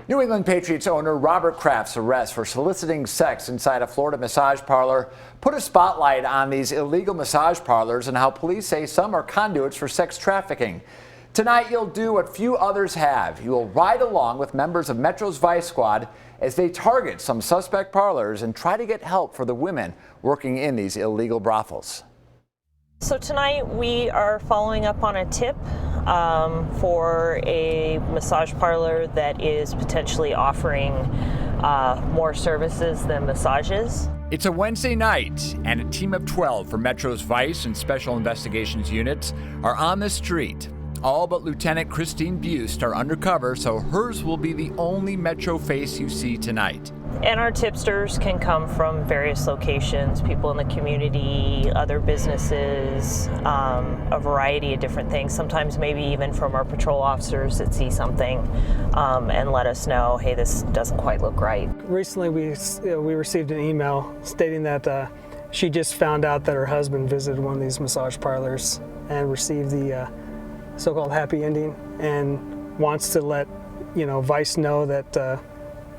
New England Patriots owner Robert Kraft's arrest for soliciting sex inside a Florida massage parlor put a spotlight on these illegal massage parlors and how police say some are conduits for sex trafficking. Tonight, you'll do what few others have. You will ride along with members of Metro's Vice Squad as they target some suspect parlors and try to get help for the women working in these illegal brothels. So tonight we are following up on a tip for a massage parlor that is potentially offering more services than massages. It's a Wednesday night, and a team of 12 from Metro's Vice and Special Investigations units are on the street. All but Lieutenant Christine Buste are undercover, so hers will be the only Metro face you see tonight. And our tipsters can come from various locations, people in the community, other businesses, a variety of different things. Sometimes maybe even from our patrol officers that see something and let us know, hey, this doesn't quite look right. Recently we received an email stating that she just found out that her husband visited one of these massage parlors and received the so-called happy ending, and wants to let Vice know that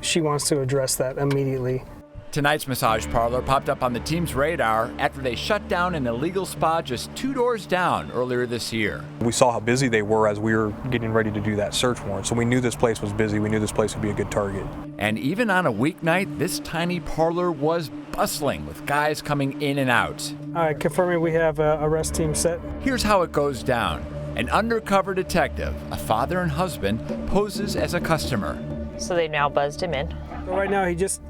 she wants to address that immediately. Tonight's massage parlor popped up on the team's radar after they shut down an illegal spa just 2 doors down earlier this year. We saw how busy they were as we were getting ready to do that search warrant, so we knew this place was busy. We knew this place would be a good target. And even on a weeknight, this tiny parlor was bustling with guys coming in and out. All right, confirming we have a arrest team set. Here's how it goes down. An undercover detective, a father and husband, poses as a customer. So they now buzzed him in. Right now he just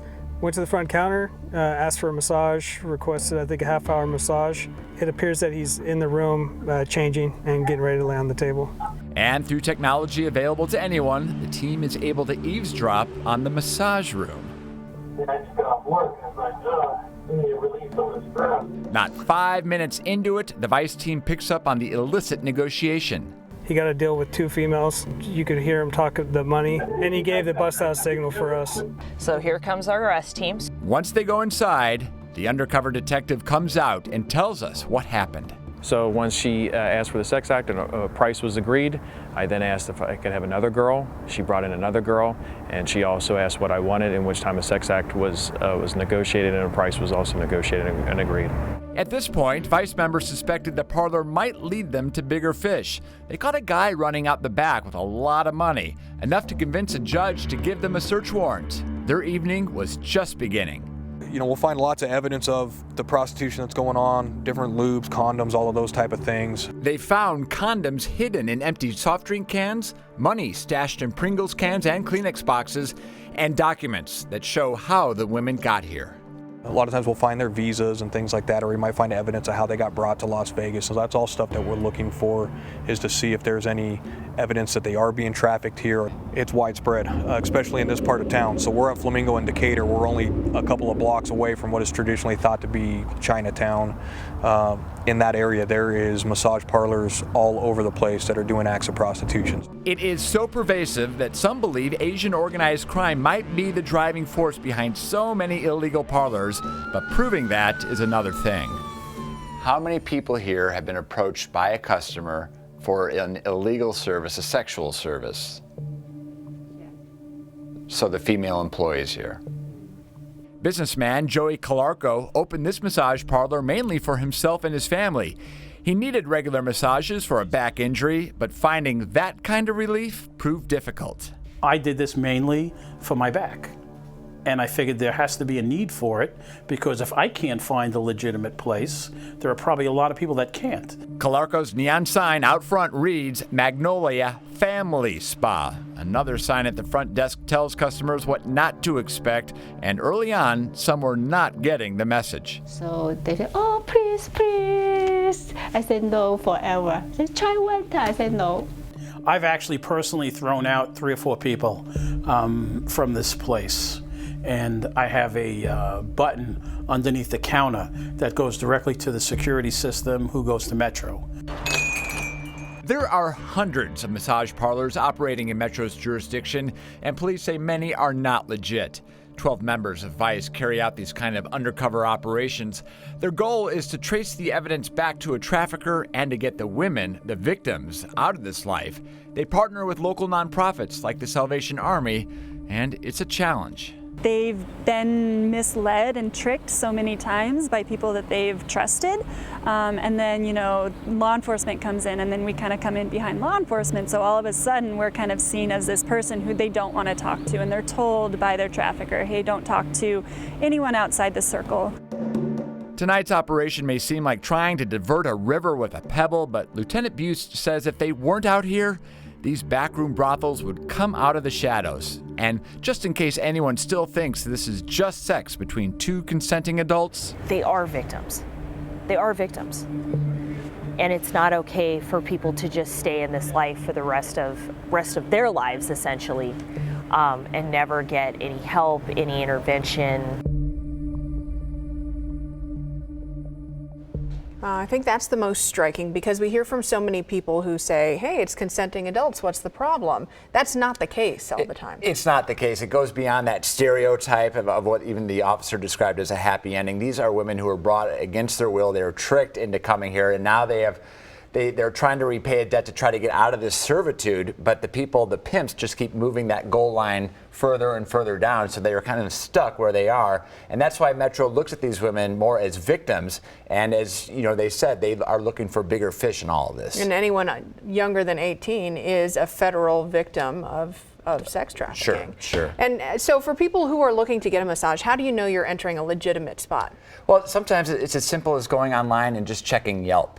went to the front counter, asked for a massage, requested I think a half-hour massage. It appears that he's in the room changing and getting ready to lay on the table. And through technology available to anyone, the team is able to eavesdrop on the massage room. I just got off work and I was like, release some of this crap. Not 5 minutes into it, the Vice team picks up on the illicit negotiation. He got a deal with 2 females. You could hear him talk the money, and he gave the bust-out signal for us. So here comes our arrest teams. Once they go inside, the undercover detective comes out and tells us what happened. So once she asked for the sex act and a price was agreed, I then asked if I could have another girl. She brought in another girl, and she also asked what I wanted, in which time a sex act was negotiated and a price was also negotiated and agreed. At this point, Vice members suspected the parlor might lead them to bigger fish. They caught a guy running out the back with a lot of money, enough to convince a judge to give them a search warrant. Their evening was just beginning. We'll find lots of evidence of the prostitution that's going on, different lubes, condoms, all of those type of things. They found condoms hidden in empty soft drink cans, money stashed in Pringles cans and Kleenex boxes, and documents that show how the women got here. A lot of times we'll find their visas and things like that, or we might find evidence of how they got brought to Las Vegas. So that's all stuff that we're looking for, is to see if there's any evidence that they are being trafficked here. It's widespread, especially in this part of town. So we're at Flamingo and Decatur. We're only a couple of blocks away from what is traditionally thought to be Chinatown. In that area, there is massage parlors all over the place that are doing acts of prostitution. It is so pervasive that some believe Asian organized crime might be the driving force behind so many illegal parlors, but proving that is another thing. How many people here have been approached by a customer for an illegal service, a sexual service? So the female employees here. Businessman Joey Calarco opened this massage parlor mainly for himself and his family. He needed regular massages for a back injury, but finding that kind of relief proved difficult. I did this mainly for my back. And I figured there has to be a need for it, because if I can't find a legitimate place, there are probably a lot of people that can't. Calarco's neon sign out front reads Magnolia Family Spa. Another sign at the front desk tells customers what not to expect, and early on, some were not getting the message. So they said, oh, please, please. I said no forever. They said, try one time. I said no. I've actually personally thrown out 3 or 4 people from this place. And I have a button underneath the counter that goes directly to the security system who goes to Metro. There are hundreds of massage parlors operating in Metro's jurisdiction, and police say many are not legit. 12 members of Vice carry out these kind of undercover operations. Their goal is to trace the evidence back to a trafficker and to get the women, the victims, out of this life. They partner with local nonprofits like the Salvation Army, and it's a challenge. They've been misled and tricked so many times by people that they've trusted. And then, law enforcement comes in, and then we kind of come in behind law enforcement. So all of a sudden, we're kind of seen as this person who they don't want to talk to. And they're told by their trafficker, hey, don't talk to anyone outside the circle. Tonight's operation may seem like trying to divert a river with a pebble, but Lieutenant Buse says if they weren't out here, these backroom brothels would come out of the shadows. And just in case anyone still thinks this is just sex between two consenting adults, They are victims. They are victims. And it's not okay for people to just stay in this life for the rest of their lives, essentially, and never get any help, any intervention. I think that's the most striking, because we hear from so many people who say, hey, it's consenting adults, what's the problem? That's not the case all the time. It's not the case. It goes beyond that stereotype of what even the officer described as a happy ending. These are women who were brought against their will. They were tricked into coming here, and now they're trying to repay a debt to try to get out of this servitude, but the pimps just keep moving that goal line further and further down, so they are kind of stuck where they are. And that's why Metro looks at these women more as victims, and as they said, they are looking for bigger fish in all of this. And anyone younger than 18 is a federal victim of sex trafficking. Sure. And so for people who are looking to get a massage, how do you know you're entering a legitimate spot? Well, sometimes it's as simple as going online and just checking Yelp.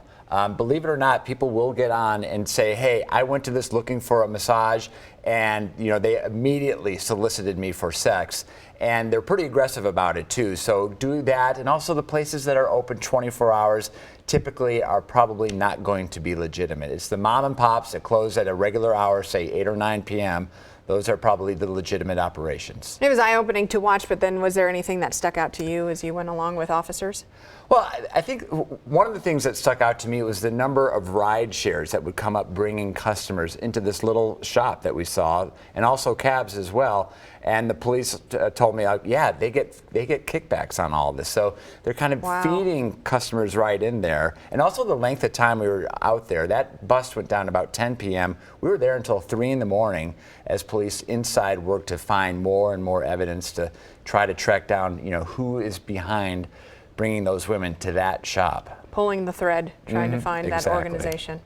Believe it or not, people will get on and say, hey, I went to this looking for a massage, and they immediately solicited me for sex. And they're pretty aggressive about it too. So do that. And also the places that are open 24 hours typically are probably not going to be legitimate. It's the mom and pops that close at a regular hour, say 8 or 9 p.m. Those are probably the legitimate operations. It was eye-opening to watch, but then was there anything that stuck out to you as you went along with officers? Well, I think one of the things that stuck out to me was the number of ride shares that would come up bringing customers into this little shop that we saw, and also cabs as well. And the police told me, yeah, they get kickbacks on all of this. So they're kind of feeding customers right in there. And also the length of time we were out there. That bust went down about 10 p.m. We were there until 3 in the morning as police inside worked to find more and more evidence to try to track down, who is behind bringing those women to that shop. Pulling the thread, trying to find that organization.